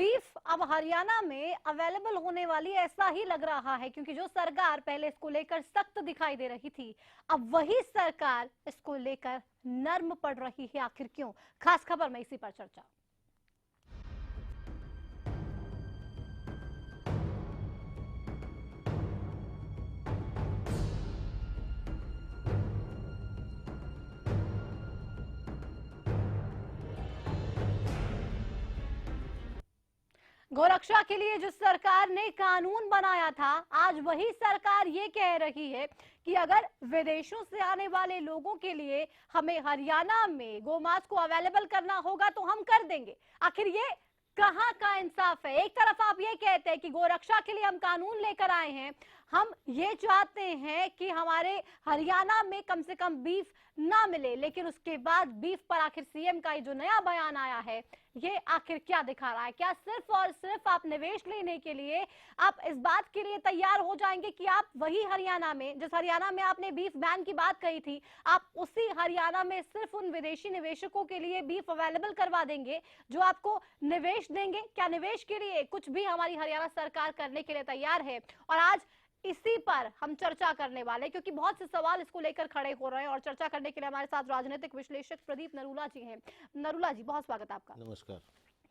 Beef अब हरियाणा में available होने वाली ऐसा ही लग रहा है, क्योंकि जो सरकार पहले इसको लेकर सख्त दिखाई दे रही थी, अब वही सरकार इसको लेकर नर्म पड़ रही है। आखिर क्यों? खास खबर में इसी पर चर्चा। गोरक्षा के लिए जिस सरकार ने कानून बनाया था, आज वही सरकार ये कह रही है कि अगर विदेशों से आने वाले लोगों के लिए हमें हरियाणा में गोमांस को अवेलेबल करना होगा तो हम कर देंगे। आखिर ये कहां का इंसाफ है? एक तरफ आप ये कहते हैं कि गोरक्षा के लिए हम कानून लेकर आए हैं, हम ये चाहते हैं कि हमारे हरियाणा में कम से कम बीफ ना मिले, लेकिन उसके बाद बीफ पर आखिर सीएम का ये जो नया बयान आया है, ये आखिर क्या दिखा रहा है? क्या सिर्फ और सिर्फ आप निवेश लेने के लिए आप इस बात के लिए तैयार हो जाएंगे कि आप वही हरियाणा में, जिस हरियाणा में आपने बीफ बैन की बात कही थी, आप उसी हरियाणा में सिर्फ उन विदेशी निवेशकों के लिए बीफ अवेलेबल करवा देंगे जो आपको निवेश देंगे? क्या निवेश के लिए कुछ भी हमारी हरियाणा सरकार करने के लिए तैयार है? और आज इसी पर हम चर्चा करने वाले, क्योंकि बहुत से सवाल इसको लेकर खड़े हो रहे हैं। और चर्चा करने के लिए हमारे साथ राजनीतिक विश्लेषक प्रदीप नरूला जी हैं। नरूला जी, बहुत स्वागत आपका। नमस्कार।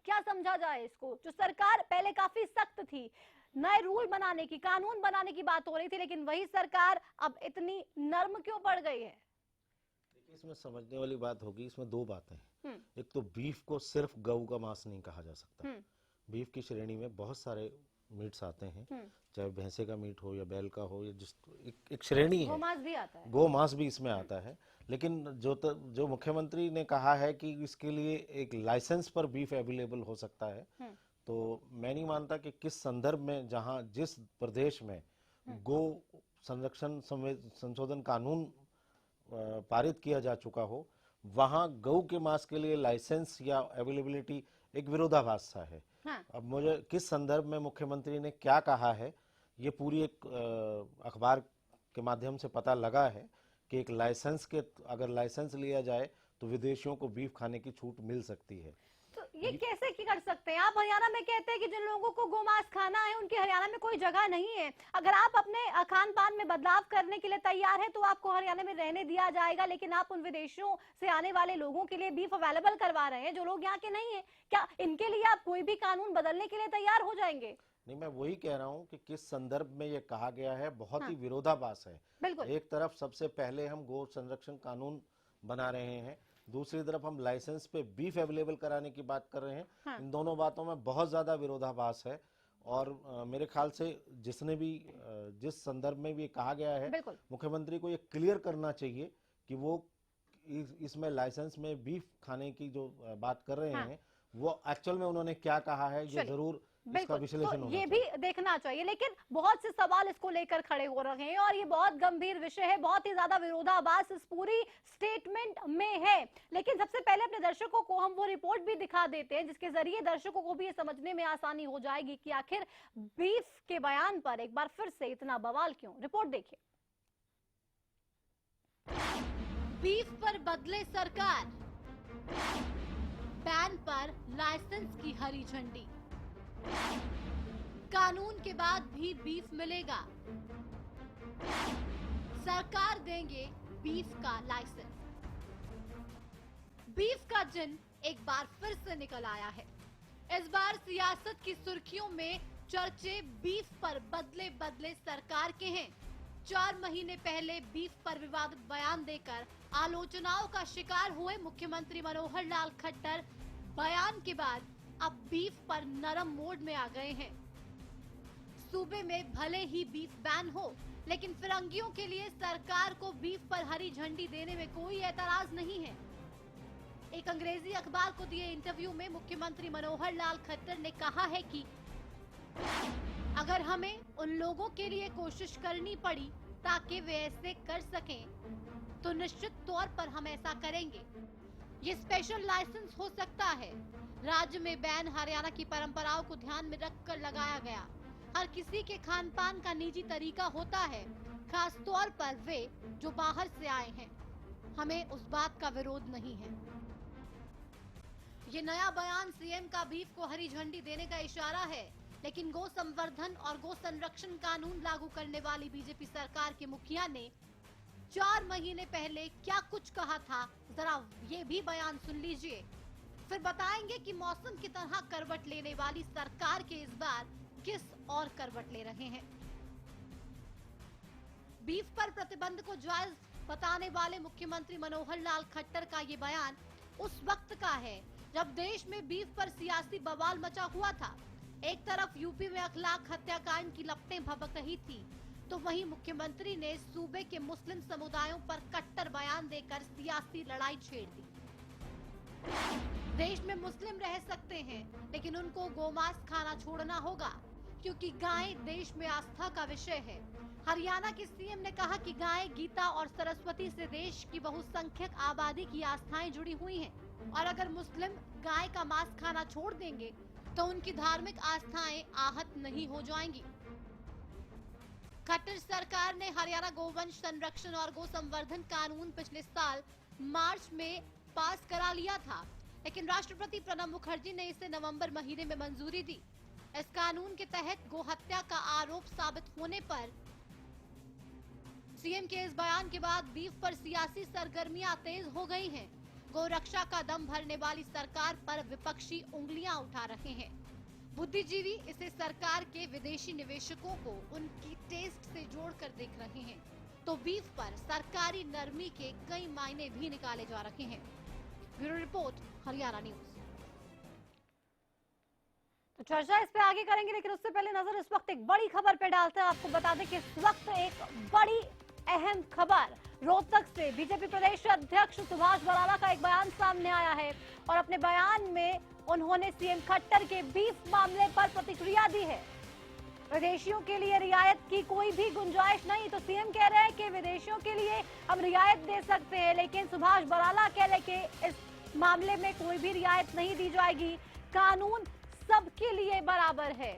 क्या समझा जाए इसको? जो सरकार पहले काफी सख्त थी, नए रूल बनाने की, कानून बनाने की बात हो रही थी, लेकिन वही सरकार अब इतनी नर्म क्यों पड़ गई है? देखिए, इसमें समझने वाली बात होगी, इसमें दो बातें हैं। एक तो बीफ को सिर्फ गऊ का मांस नहीं कहा जा सकता। बीफ की श्रेणी में बहुत सारे मीट्स आते हैं, चाहे भैंसे का मीट हो या बैल का हो, या जिस एक श्रेणी है। गोमांस भी आता है, गोमांस भी इसमें आता है। लेकिन जो मुख्यमंत्री ने कहा है कि इसके लिए एक लाइसेंस पर बीफ अवेलेबल हो सकता है, तो मैं नहीं मानता कि किस संदर्भ में, जहां जिस प्रदेश में गो संरक्षण संशोधन कानून पारित किया जा चुका हो, वहां गऊ के मांस के लिए लाइसेंस या अवेलेबिलिटी एक विरोधाभास सा है। हाँ। अब मुझे किस संदर्भ में मुख्यमंत्री ने क्या कहा है, ये पूरी एक अखबार के माध्यम से पता लगा है कि एक लाइसेंस के, अगर लाइसेंस लिया जाए तो विदेशियों को बीफ खाने की छूट मिल सकती है। तो ये कैसे कर सकते हैं? आप हरियाणा में कहते हैं कि जिन लोगों को गोमांस खाना है उनकी हरियाणा में कोई जगह नहीं है। अगर आप अपने खान पान में बदलाव करने के लिए तैयार है तो आपको हरियाणा में रहने दिया जाएगा, लेकिन आप उन विदेशों से आने वाले लोगों के लिए बीफ अवेलेबल करवा रहे हैं जो लोग यहाँ के नहीं है। क्या इनके लिए आप कोई भी कानून बदलने के लिए तैयार हो जाएंगे? नहीं, मैं वही कह रहा हूँ कि किस संदर्भ में ये कहा गया है, बहुत ही विरोधाभास है। बिल्कुल। एक तरफ सबसे पहले हम गो संरक्षण कानून बना रहे हैं, दूसरी तरफ हम लाइसेंस पे बीफ अवेलेबल कराने की बात कर रहे हैं। हाँ। इन दोनों बातों में बहुत ज्यादा विरोधाभास है। और मेरे ख्याल से जिसने भी जिस संदर्भ में भी कहा गया है, मुख्यमंत्री को ये क्लियर करना चाहिए कि वो इसमें लाइसेंस में बीफ खाने की जो बात कर रहे हैं, वो एक्चुअल में उन्होंने क्या कहा है, ये जरूर इसका विश्लेषण होना ये भी देखना चाहिए। लेकिन बहुत से सवाल इसको लेकर खड़े हो रहे हैं और ये बहुत गंभीर विषय है, बहुत ही ज्यादा विरोधाभास इस पूरी स्टेटमेंट में है। लेकिन सबसे पहले अपने दर्शकों को हम वो रिपोर्ट भी दिखा देते हैं, जिसके जरिए दर्शकों को भी ये समझने में आसानी हो जाएगी कि आखिर बीफ के बयान पर एक बार फिर से इतना बवाल क्यों। रिपोर्ट देखिए। बीफ पर बदले सरकार, बैन पर लाइसेंस की हरी झंडी, कानून के बाद भी बीफ मिलेगा, सरकार देंगे बीफ का लाइसेंस। बीफ का जिन एक बार फिर से निकल आया है। इस बार सियासत की सुर्खियों में चर्चे बीफ पर बदले बदले सरकार के हैं। 4 महीने पहले बीफ पर विवादित बयान देकर आलोचनाओं का शिकार हुए मुख्यमंत्री मनोहर लाल खट्टर बयान के बाद अब बीफ पर नरम मोड में आ गए हैं। सूबे में भले ही बीफ बैन हो, लेकिन फिरंगियों के लिए सरकार को बीफ पर हरी झंडी देने में कोई एतराज नहीं है। एक अंग्रेजी अखबार को दिए इंटरव्यू में मुख्यमंत्री मनोहर लाल खट्टर ने कहा है कि अगर हमें उन लोगों के लिए कोशिश करनी पड़ी ताकि वे ऐसे कर सकें, तो निश्चित तौर पर हम ऐसा करेंगे। ये स्पेशल लाइसेंस हो सकता है। राज्य में बैन हरियाणा की परंपराओं को ध्यान में रखकर लगाया गया। हर किसी के खान पान का निजी तरीका होता है, खास तौर पर वे जो बाहर से आए हैं। हमें उस बात का विरोध नहीं है। ये नया बयान सीएम का बीफ को हरी झंडी देने का इशारा है, लेकिन गो संवर्धन और गो संरक्षण कानून लागू करने वाली बीजेपी सरकार के मुखिया ने 4 महीने पहले क्या कुछ कहा था, जरा ये भी बयान सुन लीजिए। फिर बताएंगे कि मौसम की तरह करवट लेने वाली सरकार के इस बार किस और करवट ले रहे हैं। बीफ पर प्रतिबंध को जायज बताने वाले मुख्यमंत्री मनोहर लाल खट्टर का ये बयान उस वक्त का है जब देश में बीफ पर सियासी बवाल मचा हुआ था। एक तरफ यूपी में अखलाक हत्याकांड की लपटें भभक रही थी, तो वहीं मुख्यमंत्री ने सूबे के मुस्लिम समुदायों पर कट्टर बयान देकर सियासी लड़ाई छेड़ दी। देश में मुस्लिम रह सकते हैं, लेकिन उनको गोमांस खाना छोड़ना होगा, क्योंकि गाय देश में आस्था का विषय है। हरियाणा के सीएम ने कहा कि गाय, गीता और सरस्वती से देश की बहुसंख्यक आबादी की आस्थाएं जुड़ी हुई हैं, और अगर मुस्लिम गाय का मांस खाना छोड़ देंगे तो उनकी धार्मिक आस्थाएं आहत नहीं हो जाएंगी। खट्टर सरकार ने हरियाणा गोवंश संरक्षण और गो संवर्धन कानून पिछले साल मार्च में पास करा लिया था, लेकिन राष्ट्रपति प्रणब मुखर्जी ने इसे नवंबर महीने में मंजूरी दी। इस कानून के तहत गो हत्या का आरोप साबित होने पर सीएम के इस बयान के बाद बीफ पर सियासी सरगर्मियां तेज हो गई हैं। गौ रक्षा का दम भरने वाली सरकार पर विपक्षी उंगलियां उठा रहे हैं। बुद्धिजीवी इसे सरकार के विदेशी निवेशकों को उनकी टेस्ट से जोड़कर देख रहे हैं, तो बीफ पर सरकारी नरमी के कई मायने भी निकाले जा रहे हैं। Bureau report, Haryana news. तो चर्चा इस पे आगे करेंगे, लेकिन उससे पहले नजर इस वक्त एक बड़ी खबर पे डालते हैं। आपको बता दें कि इस वक्त एक बड़ी अहम खबर रोहतक से बीजेपी प्रदेश अध्यक्ष सुभाष बराला का एक बयान सामने आया है, और अपने बयान में उन्होंने सीएम खट्टर के बीफ मामले पर प्रतिक्रिया दी है। विदेशियों के लिए रियायत की कोई भी गुंजाइश नहीं, तो सीएम कह रहे हैं कि विदेशियों के लिए हम रियायत दे सकते हैं, लेकिन सुभाष बराला कह रहे कि इस मामले में कोई भी रियायत नहीं दी जाएगी। कानून सबके लिए बराबर है।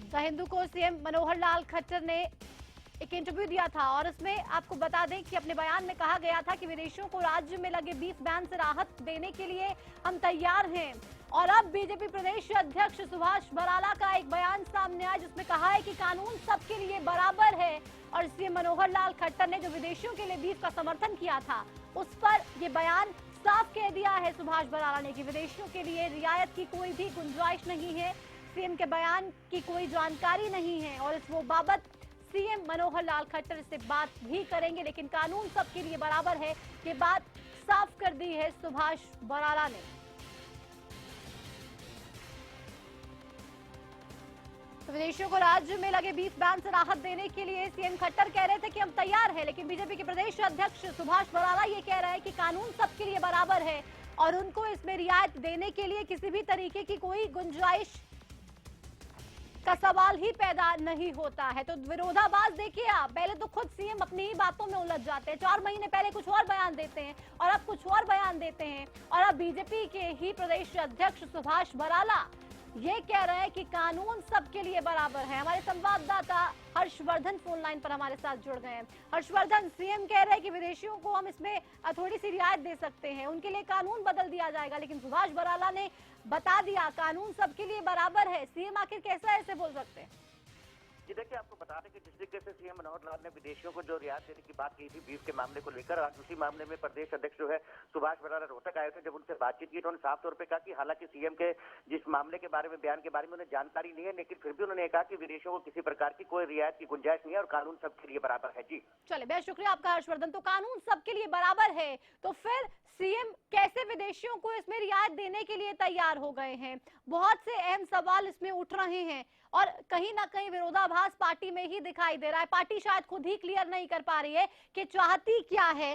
द हिंदू को सीएम मनोहर लाल खट्टर ने एक इंटरव्यू दिया था, और इसमें आपको बता दें कि अपने बयान में कहा गया था कि विदेशियों को राज्य में लगे बीफ बैन से राहत देने के लिए हम तैयार हैं। और अब बीजेपी प्रदेश अध्यक्ष सुभाष बराला का एक बयान सामने आया, जिसमें कहा है कि कानून सबके लिए बराबर है, और सीएम मनोहर लाल खट्टर ने जो विदेशियों के लिए बीफ का समर्थन किया था, उस पर ये बयान साफ कह दिया है सुभाष बराला ने कि विदेशियों के लिए रियायत की कोई भी गुंजाइश नहीं है। सीएम के बयान की कोई जानकारी नहीं है, और इस वो बाबत सीएम मनोहर लाल खट्टर से बात भी करेंगे, लेकिन कानून सबके लिए बराबर है, ये बात साफ कर दी है सुभाष बराला ने। तो विदेशियों को राज्य में लगे बीफ बैन से राहत देने के लिए सीएम खट्टर कह रहे थे कि हम तैयार हैं, लेकिन बीजेपी के प्रदेश अध्यक्ष सुभाष बराला ये कह रहे हैं कि कानून सबके लिए बराबर है, और उनको इसमें रियायत देने के लिए किसी भी तरीके की कोई गुंजाइश का सवाल ही पैदा नहीं होता है। तो विरोधाभास देखिए आप, पहले तो खुद सीएम अपनी ही बातों में उलझ जाते हैं, 4 महीने पहले कुछ और बयान देते हैं और अब कुछ और बयान देते हैं, और अब बीजेपी के ही प्रदेश अध्यक्ष सुभाष बराला ये कह रहे हैं कि कानून सबके लिए बराबर है। हमारे संवाददाता हर्षवर्धन फोन लाइन पर हमारे साथ जुड़ गए हैं। हर्षवर्धन, सीएम कह रहे हैं कि विदेशियों को हम इसमें थोड़ी सी रियायत दे सकते हैं, उनके लिए कानून बदल दिया जाएगा, लेकिन सुभाष बराला ने बता दिया कानून सबके लिए बराबर है। सीएम आखिर कैसा ऐसे बोल सकते हैं? जी देखिए, आपको बता दें कि जिस तरीके से सीएम मनोहर लाल ने विदेशियों को जो रियायत देने की बात की थी बीफ के मामले को लेकर, आज उसी मामले में प्रदेश अध्यक्ष जो है सुभाष बराला रोहतक आए थे। जब उनसे बातचीत की तो उन्होंने साफ तौर पे कहा कि हालांकि सीएम के जिस मामले के बारे में, बयान के बारे में उन्हें जानकारी नहीं है, लेकिन फिर भी उन्होंने कहा कि विदेशियों को किसी प्रकार की कोई रियायत की गुंजाइश नहीं है और कानून सबके लिए बराबर है। जी चलिए, बहुत शुक्रिया आपका हर्षवर्धन। तो कानून सबके लिए बराबर है, तो फिर सीएम कैसे विदेशियों को इसमें रियायत देने के लिए तैयार हो गए हैं? बहुत से अहम सवाल इसमें उठ रहे हैं, और कहीं ना कहीं विरोधाभास पार्टी में ही दिखाई दे रहा है। पार्टी शायद खुद ही क्लियर नहीं कर पा रही है कि चाहती क्या है,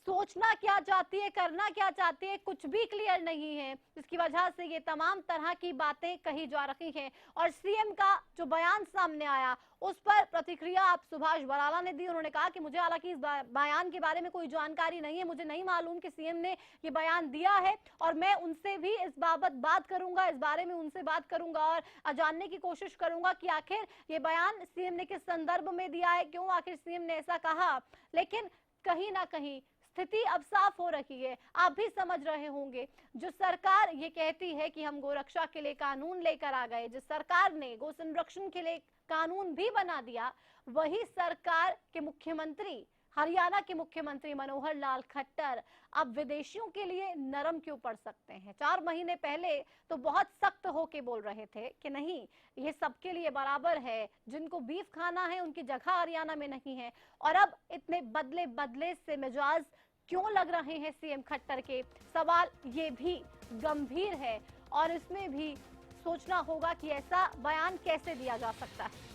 सोचना क्या चाहती है, करना क्या चाहती है, कुछ भी क्लियर नहीं है। इसकी वजह से ये तमाम तरह की बातें कही जा रही हैं, और सीएम का जो बयान सामने आया उस पर प्रतिक्रिया आप सुभाष बराला ने दी। उन्होंने कहा कि मुझे हालांकि इस बयान के बारे में कोई जानकारी नहीं है, मुझे नहीं मालूम कि सीएम ने ये बयान दिया है, और मैं उनसे भी इस बाबत बात करूंगा, इस बारे में उनसे बात करूंगा और जानने की कोशिश करूंगा कि आखिर ये बयान सीएम ने किस संदर्भ में दिया है, क्यों आखिर सीएम ने ऐसा कहा। लेकिन कहीं ना कहीं स्थिति अब साफ हो रही है। आप भी समझ रहे होंगे, जो सरकार ये कहती है कि हम गोरक्षा के लिए कानून लेकर आ गए, जिस सरकार ने गो संरक्षण के लिए कानून भी बना दिया, वही सरकार के मुख्यमंत्री, हरियाणा के मुख्यमंत्री मनोहर लाल खट्टर अब विदेशियों के लिए नरम क्यों पड़ सकते हैं। 4 महीने पहले तो बहुत सख्त होके बोल रहे थे कि नहीं, ये सबके लिए बराबर है, जिनको बीफ खाना है उनकी जगह हरियाणा में नहीं है। और अब इतने बदले बदले से मिजाज क्यों लग रहे हैं सीएम खट्टर के, सवाल ये भी गंभीर है और इसमें भी सोचना होगा कि ऐसा बयान कैसे दिया जा सकता है।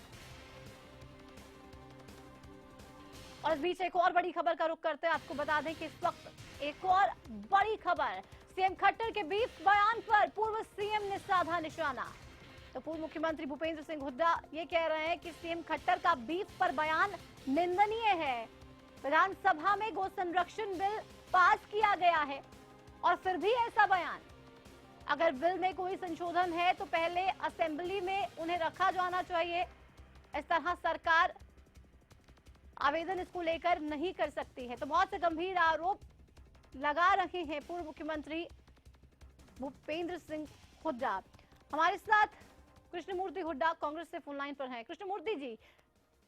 और इस बीच एक और बड़ी खबर का रुख करते हैं। आपको बता दें कि इस वक्त एक और बड़ी खबर, सीएम खट्टर के बीफ बयान पर पूर्व सीएम ने साधा निशाना। तो पूर्व मुख्यमंत्री भूपेंद्र सिंह हुड्डा ये कह रहे हैं कि सीएम खट्टर का बीफ पर बयान निंदनीय है। विधानसभा में गो संरक्षण बिल पास किया गया है और फिर भी ऐसा बयान। अगर बिल में कोई संशोधन है तो पहले असेंबली में उन्हें रखा जाना चाहिए। इस तरह सरकार आवेदन इसको लेकर नहीं कर सकती है। तो बहुत से गंभीर आरोप लगा रहे हैं पूर्व मुख्यमंत्री भूपेंद्र सिंह हुड्डा। हमारे साथ कृष्णमूर्ति हुड्डा कांग्रेस से फोन लाइन पर हैं। कृष्णमूर्ति जी,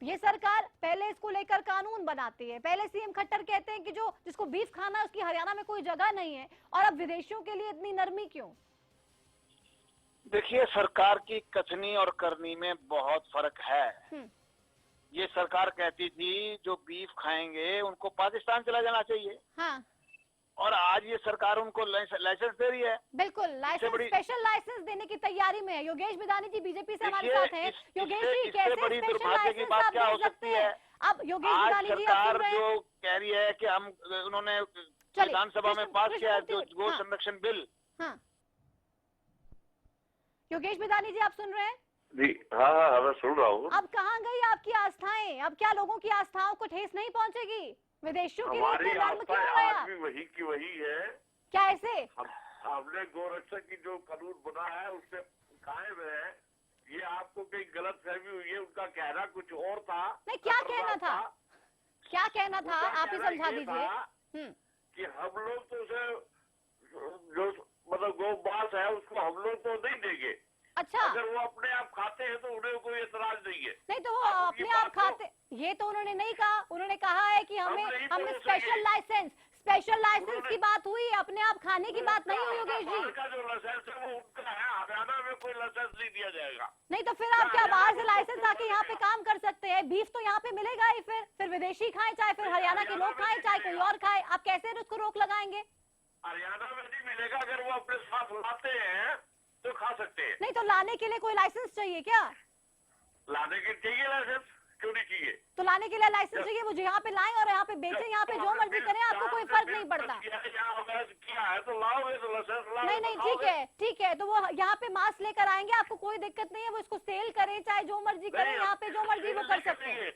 ये सरकार पहले इसको लेकर कानून बनाती है, पहले सीएम खट्टर कहते हैं कि जो जिसको बीफ खाना है उसकी हरियाणा में कोई जगह नहीं है, और अब विदेशियों के लिए इतनी नरमी क्यों? देखिए, सरकार की कथनी और करनी में बहुत फर्क है। ये सरकार कहती थी जो बीफ खाएंगे उनको पाकिस्तान चला जाना चाहिए। हाँ। और आज ये सरकार उनको लाइसेंस दे रही है। बिल्कुल, लाइसेंस, स्पेशल लाइसेंस देने की तैयारी में है। योगेश बिदानी जी बीजेपी से हमारे साथ हैं। योगेश जी, कैसे बड़ी स्पेशल दुर्भाग्य की लाइसेंस बात आप क्या दे हो सकती है? अब योगेश बिदानी जी आप सरकार सुन रहे हैं? जो कह रही है कि हम उन्होंने विधानसभा में पास किया है जो गो संरक्षण बिल। हाँ, योगेश बिदानी जी आप सुन रहे हैं? जी हाँ, मैं सुन रहा हूँ। अब कहाँ गई आपकी आस्थाएं? अब क्या लोगों की आस्थाओं को ठेस नहीं पहुंचेगी? विदेशियों के लिए हमारी इतने नर्म क्यों हो आस्था गए आज आप? भी वही की वही है। क्या ऐसे? हमने गोरक्षा की जो कानून बना है उससे कायम है। ये आपको कहीं गलत फहमी हुई है, उनका कहना कुछ और था। नहीं, क्या कहना था? क्या कहना था आप ही समझा दीजिए। कि हम लोग तो उसे जो मतलब गौमांस है उसको हम लोग तो नहीं देंगे। अच्छा, अगर वो अपने आप खाते हैं तो उन्हें कोई एतराज नहीं है। नहीं तो वो अपने आप खाते, ये तो उन्होंने नहीं कहा। उन्होंने कहा है कि हमें स्पेशल लाइसेंस की बात हुई, अपने आप खाने की बात नहीं हुई। योगेश जी का जो लाइसेंस है वो उनका है, हरियाणा में कोई लाइसेंस नहीं दिया जाएगा। नहीं तो फिर आप क्या बाहर से लाइसेंस आके यहाँ पे काम कर सकते हैं? बीफ तो यहाँ पे मिलेगा ही। फिर विदेशी खाए, चाहे फिर हरियाणा के लोग खाए, चाहे कोई और खाए, आप कैसे उसको रोक लगाएंगे? हरियाणा में नहीं मिलेगा। अगर वो अपने साथ लाते हैं तो खा सकते हैं। नहीं तो लाने के लिए कोई लाइसेंस चाहिए क्या? लाने के चाहिए लाइसेंस, क्यों नहीं चाहिए? तो लाने के लिए लाइसेंस चाहिए, वो यहाँ पे लाएं और यहाँ पे बेचें, यहाँ पे जो मर्जी करें, आपको कोई फर्क नहीं पड़ता। किया है तो लाओगे तो लाइसेंस लाओ। नहीं, ठीक है, तो वो यहाँ पे मास्क लेकर आएंगे, आपको कोई दिक्कत नहीं है। वो इसको सेल करें, चाहे जो मर्जी करें, यहाँ पे जो मर्जी वो कर सकते हैं।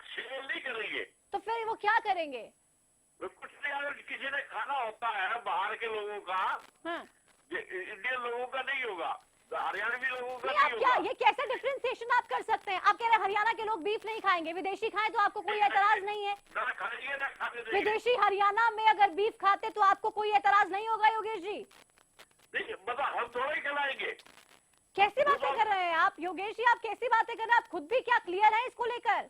सेल नहीं करेंगे तो फिर वो क्या करेंगे? कुछ नहीं। अगर किसी ने खाना होता है बाहर के लोगों का, हाँ। इंडियन लोगों का नहीं होगा, हरियाणवी लोगों का नहीं, नहीं आप क्या, होगा। ये कैसे डिफरेंशिएशन आप कर सकते हैं? आप कह रहे हैं हरियाणा के लोग बीफ नहीं खाएंगे, विदेशी खाएं तो आपको कोई एतराज नहीं है? ना खाएंगे ना खाने देंगे। विदेशी हरियाणा में अगर बीफ खाते तो आपको कोई एतराज नहीं होगा? योगेश जी नहीं, मतलब हम थोड़ा ही खिलाएंगे। कैसी बातें कर रहे हैं आप? योगेश जी आप कैसी बातें कर रहे हैं? आप खुद भी क्या क्लियर है इसको लेकर?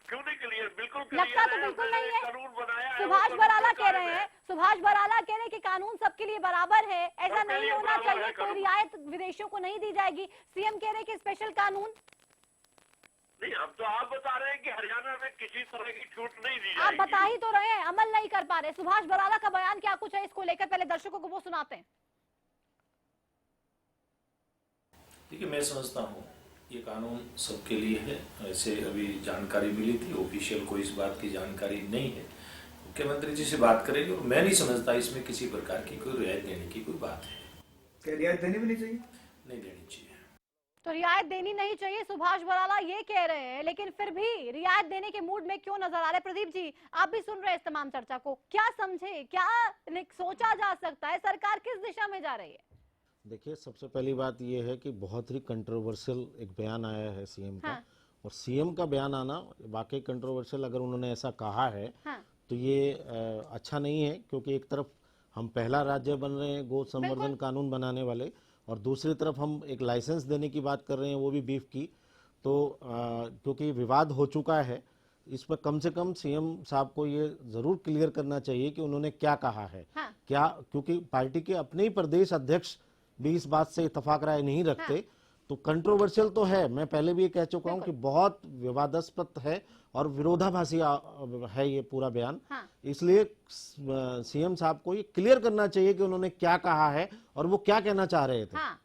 क्यों नहीं क्लियर? बिल्कुल लगता तो बिल्कुल नहीं है। कानून बनाया है। सुभाष बराला कह रहे हैं, सुभाष बराला कह रहे हैं कि कानून सबके लिए बराबर है, ऐसा नहीं होना चाहिए, कोई रियायत विदेशियों को नहीं दी जाएगी। सीएम कह रहे हैं कि स्पेशल कानून नहीं। हम तो आप बता रहे हैं कि हरियाणा में किसी तरह की छूट नहीं दी आप जाएगी। बता ही तो रहे हैं, अमल नहीं कर पा रहे। सुभाष बराला का बयान क्या कुछ है इसको लेकर, पहले दर्शकों को वो सुनाते हैं। देखिए, मैं समझता हूँ ये कानून सबके लिए है। ऐसे अभी जानकारी मिली थी, ऑफिशियल कोई इस बात की जानकारी नहीं है। मुख्यमंत्री जी से बात करेंगे, और मैं नहीं समझता इसमें किसी प्रकार की कोई रियायत देने की कोई बात है। क्या रियायत देनी भी नहीं चाहिए? नहीं देनी चाहिए। तो रियायत देनी नहीं चाहिए, सुभाष बराला ये कह रहे हैं, लेकिन फिर भी रियायत देने के मूड में क्यों नजर आ रहे? प्रदीप जी आप भी सुन रहे हैं इस तमाम चर्चा को, क्या समझे, क्या सोचा जा सकता है, सरकार किस दिशा में जा रही है? देखिए, सबसे पहली बात यह है कि बहुत ही कंट्रोवर्शियल एक बयान आया है सीएम का। हाँ। और सीएम का बयान आना वाकई कंट्रोवर्शियल, अगर उन्होंने ऐसा कहा है हाँ। तो ये अच्छा नहीं है, क्योंकि एक तरफ हम पहला राज्य बन रहे हैं गो संवर्धन कानून बनाने वाले, और दूसरी तरफ हम एक लाइसेंस देने की बात कर रहे हैं, वो भी बीफ की। तो क्योंकि विवाद हो चुका है, इस पर कम से कम सीएम साहब को ये जरूर क्लियर करना चाहिए कि उन्होंने क्या कहा है। हाँ। क्या, क्योंकि पार्टी के अपने ही प्रदेश अध्यक्ष भी इस बात से इत्तेफाक राय नहीं रखते। हाँ। तो कंट्रोवर्शियल तो है, मैं पहले भी ये कह चुका हूं कि बहुत विवादास्पद है और विरोधाभासी है ये पूरा बयान। हाँ। इसलिए सीएम साहब को ये क्लियर करना चाहिए कि उन्होंने क्या कहा है और वो क्या कहना चाह रहे थे। हाँ,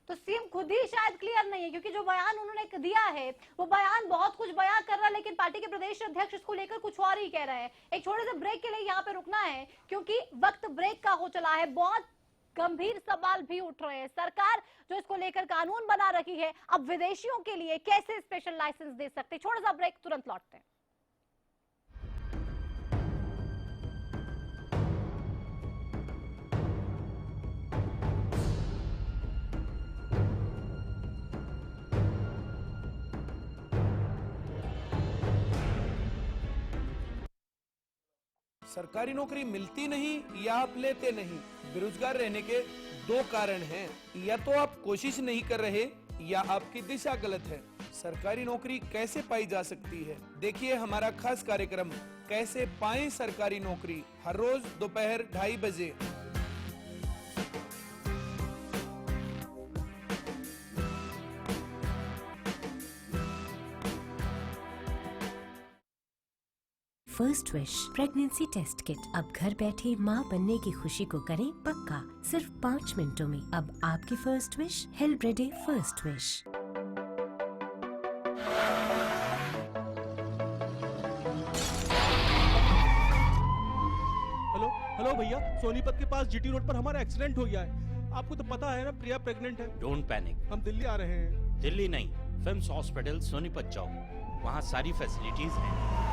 तो सीएम खुद ही शायद क्लियर नहीं है, क्योंकि जो बयान उन्होंने दिया है वो बयान बहुत कुछ बयान कर रहा है, लेकिन पार्टी के प्रदेश अध्यक्ष इसको लेकर कुछ और ही कह रहे हैं। एक छोटे से ब्रेक के लिए यहाँ पे रुकना है, क्योंकि वक्त ब्रेक का हो चला है। बहुत गंभीर सवाल भी उठ रहे हैं। सरकार जो इसको लेकर कानून बना रखी है, अब विदेशियों के लिए कैसे स्पेशल लाइसेंस दे सकते। छोटा सा ब्रेक, तुरंत लौटते हैं। सरकारी नौकरी मिलती नहीं या आप लेते नहीं, बेरोजगार रहने के दो कारण हैं। या तो आप कोशिश नहीं कर रहे या आपकी दिशा गलत है। सरकारी नौकरी कैसे पाई जा सकती है, देखिए हमारा खास कार्यक्रम कैसे पाएं सरकारी नौकरी, हर रोज दोपहर 2:30 बजे। First wish pregnancy test kit अब घर बैठे माँ बनने की खुशी को करें पक्का, सिर्फ 5 मिनटों में। अब आपकी फर्स्ट विश हेल्ब्रेडे फर्स्ट विश। हेलो भैया, सोनीपत के पास जीटी रोड पर हमारा एक्सीडेंट हो गया है। आपको तो पता है ना, प्रिया प्रेग्नेंट है। डोंट पैनिक, हम दिल्ली आ रहे हैं। दिल्ली नहीं, फिम्स हॉस्पिटल सोनीपत जाओ, वहाँ सारी फैसिलिटीज हैं।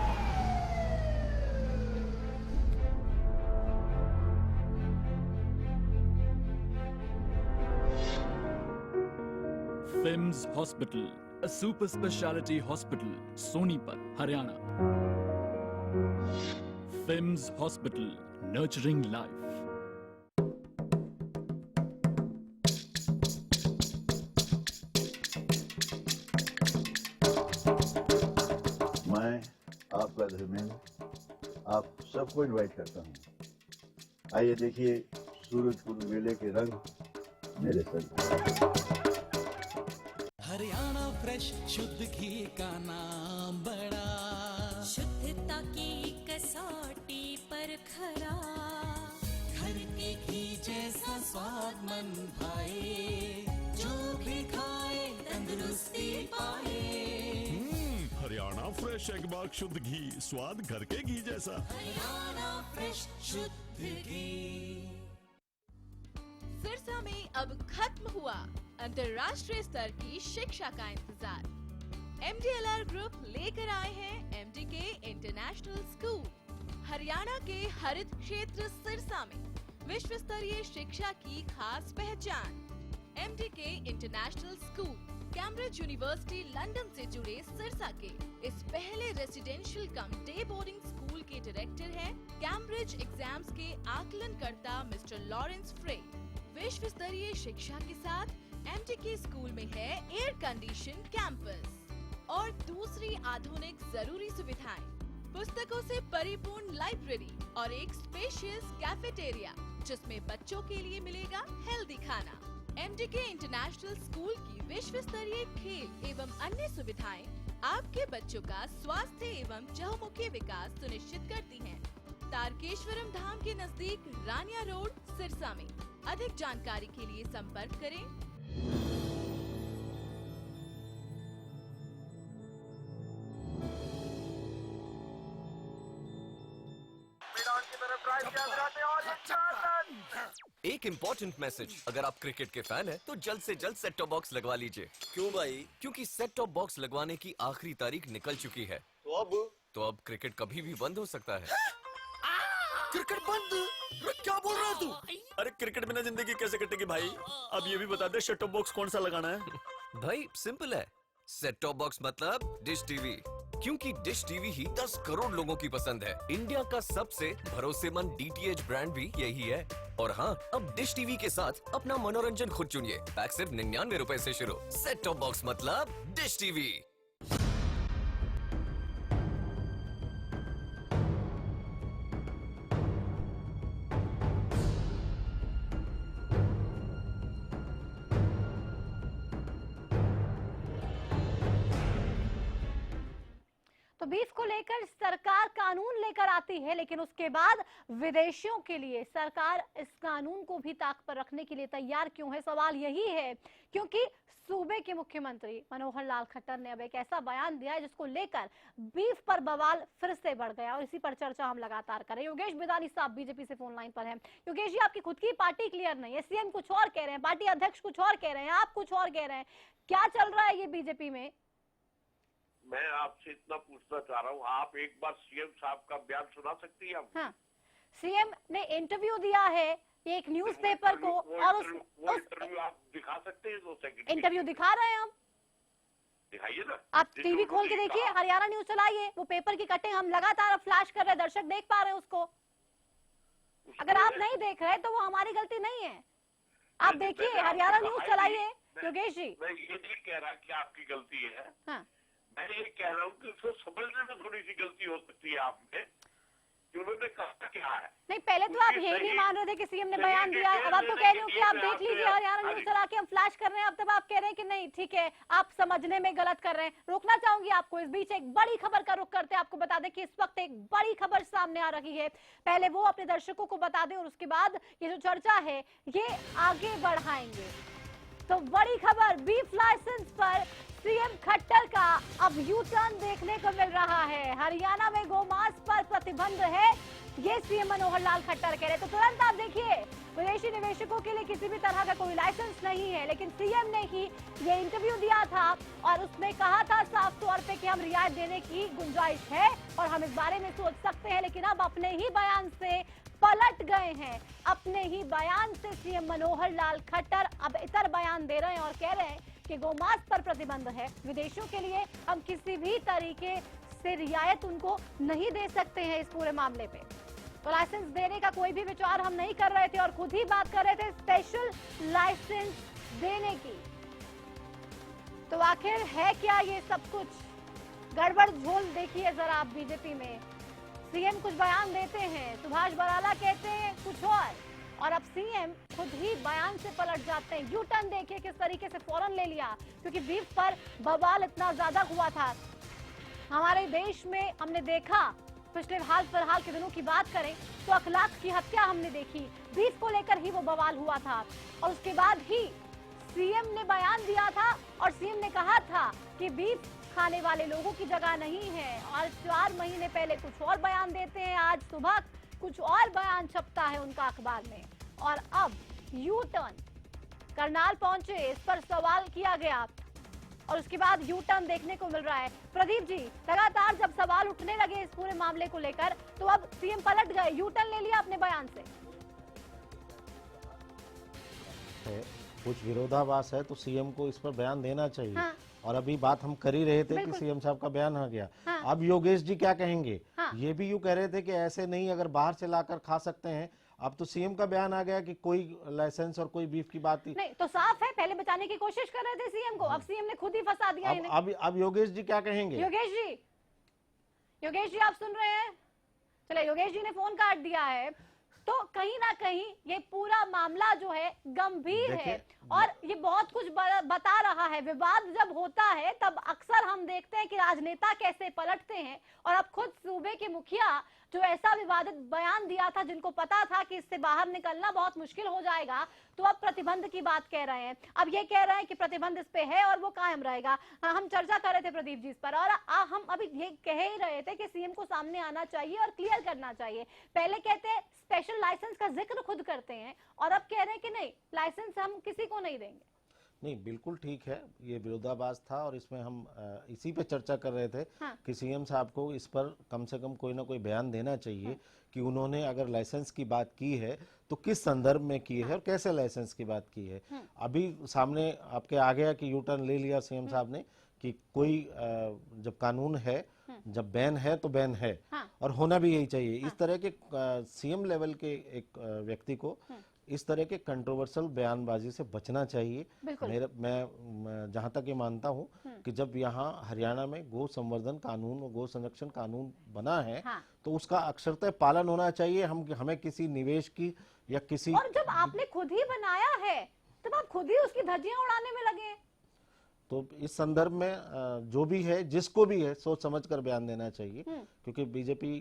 Films hospital, a super speciality hospital, Sonipat, Haryana. Fims Hospital, nurturing life. मैं आपका धर्मेंद्र आप सबको इनवाइट करता हूँ। आइए देखिए सूरजकुंड मेले के रंग मेरे संग। हरियाणा फ्रेश शुद्ध घी का नाम बड़ा, शुद्धता की कसौटी पर खरा, घर के घी जैसा स्वाद मन भाए, जो भी खाए तंदुरुस्ती पाए। हरियाणा फ्रेश एगबाग शुद्ध घी, स्वाद घर के घी जैसा। हरियाणा फ्रेश शुद्ध घी। सिरसा में अब खत्म हुआ अंतर्राष्ट्रीय स्तर की शिक्षा का इंतजार। MDLR ग्रुप लेकर आए हैं MDK इंटरनेशनल स्कूल। हरियाणा के हरित क्षेत्र सिरसा में विश्व स्तरीय शिक्षा की खास पहचान। MDK international school Cambridge university London से जुड़े सिरसा के इस पहले रेसिडेंशियल कम डे बोर्डिंग स्कूल के डायरेक्टर हैं कैम्ब्रिज एग्जाम्स के आकलनकर्ता मिस्टर लॉरेंस फ्रे। विश्व स्तरीय शिक्षा के साथ MDK स्कूल में है एयर कंडीशन कैंपस और दूसरी आधुनिक जरूरी सुविधाएं, पुस्तकों से परिपूर्ण लाइब्रेरी और एक स्पेशियस कैफेटेरिया जिसमें बच्चों के लिए मिलेगा हेल्दी खाना। MDK इंटरनेशनल स्कूल की विश्व स्तरीय खेल एवं अन्य सुविधाएं आपके बच्चों का स्वास्थ्य एवं चहुमुखी विकास सुनिश्चित करती हैं। तारकेश्वरम धाम के नजदीक रानिया रोड सिरसा में। अधिक जानकारी के लिए संपर्क करें। एक इम्पोर्टेंट मैसेज, अगर आप क्रिकेट के फैन हैं तो जल्द से जल्द सेट टॉप बॉक्स लगवा लीजिए। क्यों भाई? क्योंकि सेट टॉप बॉक्स लगवाने की आखिरी तारीख निकल चुकी है। तो अब क्रिकेट कभी भी बंद हो सकता है। क्रिकेट बंद? क्या बोल रहा है तू? अरे क्रिकेट बिना जिंदगी कैसे कटेगी भाई? अब ये भी बता दे सेट टॉप बॉक्स कौन सा लगाना है? भाई सिंपल है, सेट टॉप बॉक्स मतलब डिश टीवी। क्योंकि डिश टीवी ही 10 करोड़ लोगों की पसंद है। इंडिया का सबसे भरोसेमंद DTH ब्रांड भी यही है। और हाँ, अब डिश टीवी के साथ अपना मनोरंजन खुद चुनिए। पैक सिर्फ 99 रुपए से शुरू। सेट टॉप बॉक्स मतलब डिश टीवी। तो बीफ को लेकर सरकार कानून लेकर आती है, लेकिन उसके बाद विदेशियों के लिए सरकार इस कानून को भी ताक पर रखने के लिए तैयार क्यों है? सवाल यही है क्योंकि सूबे के मुख्यमंत्री मनोहर लाल खट्टर ने अब एक ऐसा बयान दिया है जिसको लेकर बीफ पर बवाल फिर से बढ़ गया और इसी पर चर्चा हम लगातार करें। योगेश बिदानी साहब बीजेपी से फोन लाइन पर हैं। योगेश जी, आपकी खुद की पार्टी क्लियर नहीं है, सीएम कुछ और कह रहे हैं, पार्टी अध्यक्ष कुछ और कह रहे हैं, आप कुछ और कह रहे हैं, क्या चल रहा है ये बीजेपी में? मैं आपसे इतना पूछना चाह रहा हूँ, आप एक बार सीएम साहब का बयान सुना सकती हैं? हाँ, सीएम ने इंटरव्यू दिया है एक न्यूज़पेपर को और उस इंटरव्यू आप दिखा सकते हैं? 2 सेकंड इंटरव्यू दिखा रहे हैं हम, दिखाइए ना। आप टीवी खोल के देखिए, हरियाणा न्यूज चलाइए, वो पेपर की कटिंग हम लगातार फ्लैश कर रहे हैं, दर्शक देख पा रहे हैं उसको। अगर आप नहीं देख रहे तो वो हमारी गलती नहीं है, आप देखिए, हरियाणा न्यूज चलाइए। योगेश जी, मैं ये नहीं कह रहा कि आपकी गलती है, हाँ, मैं ये कह रहा हूँ कि उसको समझने में थोड़ी सी गलती हो सकती है आप में कि उन्होंने कहा क्या है। नहीं, पहले तो आप ये नहीं मान रहे थे कि सीएम ने बयान दिया है, अब आप तो कह रहे हो कि आप देख लीजिए, हरियाणा न्यूज चला के हम फ्लैश कर रहे हैं, अब तब आप कह रहे हैं कि नहीं ठीक है, आप समझने में गलत कर रहे हैं। रोकना चाहूंगी आपको, इस बीच एक बड़ी खबर का रुख करते हैं, आपको बता दें कि इस वक्त एक बड़ी खबर सामने आ रही है, पहले वो अपने दर्शकों को बता दें और उसके बाद ये जो चर्चा है ये आगे बढ़ाएंगे। तो बड़ी खबर, बीफ लाइसेंस पर सीएम खट्टर का अब यू टर्न देखने को मिल रहा है। हरियाणा में गोमांस पर प्रतिबंध है, ये सीएम मनोहर लाल खट्टर कह रहे। तो तुरंत आप देखिए, विदेशी निवेशकों के लिए किसी भी तरह का कोई लाइसेंस नहीं है, लेकिन सीएम ने ही ये इंटरव्यू दिया था और उसमें कहा था साफ तौर पे कि हम रियायत देने की गुंजाइश है और हम इस बारे में सोच सकते हैं, लेकिन अब अपने ही बयान से पलट गए हैं। अपने ही बयान से सीएम मनोहर लाल खट्टर अब इतर बयान दे रहे हैं और कह रहे हैं कि गोमांस पर प्रतिबंध है, विदेशियों के लिए हम किसी भी तरीके से रियायत उनको नहीं दे सकते हैं इस पूरे मामले पे। तो लाइसेंस देने का कोई भी विचार हम नहीं कर रहे थे और खुद ही बात कर रहे थे स्पेशल लाइसेंस देने की। तो आखिर है क्या ये सब कुछ? गड़बड़ झोल देखिए जरा आप बीजेपी में। सीएम कुछ बयान देते हैं, सुभाष बराला कहते हैं कुछ और अब सीएम खुद ही बयान से पलट जाते हैं। यू टर्न देखिए किस तरीके से फौरन ले लिया, क्योंकि बीफ पर बवाल इतना ज्यादा हुआ था हमारे देश में। हमने देखा पिछले हाल फिलहाल के दिनों की बात करें तो अखलाक की हत्या हमने देखी, बीफ को लेकर ही वो बवाल हुआ था और उसके बाद ही सीएम ने बयान दिया था और सीएम ने कहा था कि बीफ खाने वाले लोगों की जगह नहीं है। और 4 महीने पहले कुछ और बयान देते हैं, आज सुबह कुछ और बयान छपता है उनका अखबार में और अब यू टर्न। करनाल पहुंचे, इस पर सवाल किया गया और उसके बाद यू टर्न देखने को मिल रहा है। प्रदीप जी, लगातार जब सवाल उठने लगे इस पूरे मामले को लेकर तो अब सीएम पलट गए, यू टर्न ले लिया अपने बयान से। कुछ विरोधाभास है तो सीएम को इस पर बयान देना चाहिए। हाँ। और अभी बात हम कर ही रहे थे कि सीएम साहब का बयान आ गया। हाँ। अब योगेश जी क्या कहेंगे? हाँ। ये भी यूं कह रहे थे कि ऐसे नहीं, अगर बाहर से लाकर खा सकते हैं। अब तो सीएम का बयान आ गया कि कोई लाइसेंस और कोई बीफ की बात नहीं, तो साफ है पहले बचाने की कोशिश कर रहे थे सीएम को, अब सीएम ने खुद ही फंसा दिया इन्हें। अब योगेश जी क्या कहेंगे? योगेश जी आप सुन रहे हैं? चले, योगेश जी ने फोन काट दिया है। तो कहीं ना कहीं ये पूरा मामला जो है गंभीर है और ये बहुत कुछ बता रहा है। विवाद जब होता है तब अक्सर हम देखते हैं कि राजनेता कैसे पलटते हैं और अब खुद सूबे के मुखिया जो ऐसा विवादित बयान दिया था, जिनको पता था कि इससे बाहर निकलना बहुत मुश्किल हो जाएगा, तो अब प्रतिबंध की बात कह रहे हैं। अब ये कह रहे हैं कि प्रतिबंध इस पे है और वो कायम रहेगा। हम चर्चा कर रहे थे प्रदीप जी इस पर और हम अभी ये कह ही रहे थे कि सीएम को सामने आना चाहिए और क्लियर करना चाहिए। पहले कहते हैं स्पेशल लाइसेंस का जिक्र खुद करते हैं और अब कह रहे हैं कि नहीं, लाइसेंस हम किसी को नहीं देंगे। नहीं, बिल्कुल ठीक है, ये विरोधाभास था और इसमें हम इसी पे चर्चा कर रहे थे। हाँ। कि सीएम साहब को इस पर कम से कम कोई ना कोई बयान देना चाहिए। हाँ। कि उन्होंने अगर लाइसेंस की बात की है तो किस संदर्भ में की है और कैसे लाइसेंस की बात की है। हाँ। अभी सामने आपके आ गया कि यू टर्न ले लिया सीएम साहब ने कि कोई जब कानून है जब बैन है तो बैन है। हाँ। और होना भी यही चाहिए। इस तरह के सीएम लेवल के एक व्यक्ति को इस तरह के कंट्रोवर्शियल बयानबाजी से बचना चाहिए। मैं जहां तक ये मानता हूं कि जब यहाँ हरियाणा में गो संवर्धन कानून और गो संरक्षण कानून बना है, तो उसका अक्षरतः पालन होना चाहिए। हमें किसी निवेश की या किसी, और जब आपने खुद ही बनाया है तब आप खुद ही उसकी धज्जियां उड़ाने में लगे हैं। तो इस संदर्भ में जो भी है, जिसको भी है, सोच समझ कर बयान देना चाहिए, क्योंकि बीजेपी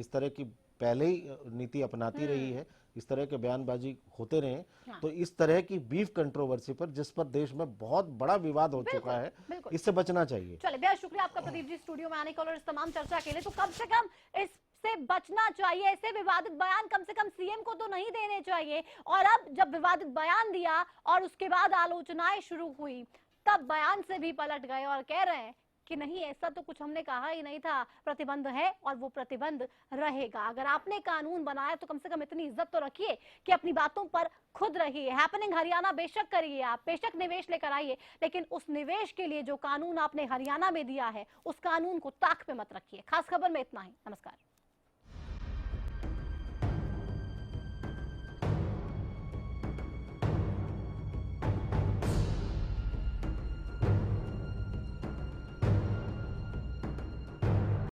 इस तरह की पहले ही नीति अपनाती रही है। इस तरह के बयानबाजी होते रहे तो इस तरह की बीफ कंट्रोवर्सी पर, जिस पर देश में बहुत बड़ा विवाद हो चुका है, इससे बचना चाहिए। चलिए, बेहद शुक्रिया आपका प्रदीप जी स्टूडियो में आने का और इस तमाम चर्चा के लिए। तो कम से कम इससे बचना चाहिए, ऐसे विवादित बयान कम से कम सीएम को तो नहीं देने चाहिए। और अब जब विवादित बयान दिया और उसके बाद आलोचनाएं शुरू हुई, तब बयान से भी पलट गए और कह रहे हैं कि नहीं, ऐसा तो कुछ हमने कहा ही नहीं था, प्रतिबंध है और वो प्रतिबंध रहेगा। अगर आपने कानून बनाया तो कम से कम इतनी इज्जत तो रखिए कि अपनी बातों पर खुद रहिए। हैपनिंग हरियाणा बेशक करिए, आप बेशक निवेश लेकर आइए, लेकिन उस निवेश के लिए जो कानून आपने हरियाणा में दिया है, उस कानून को ताक पे मत रखिए। खास खबर में इतना ही। नमस्कार।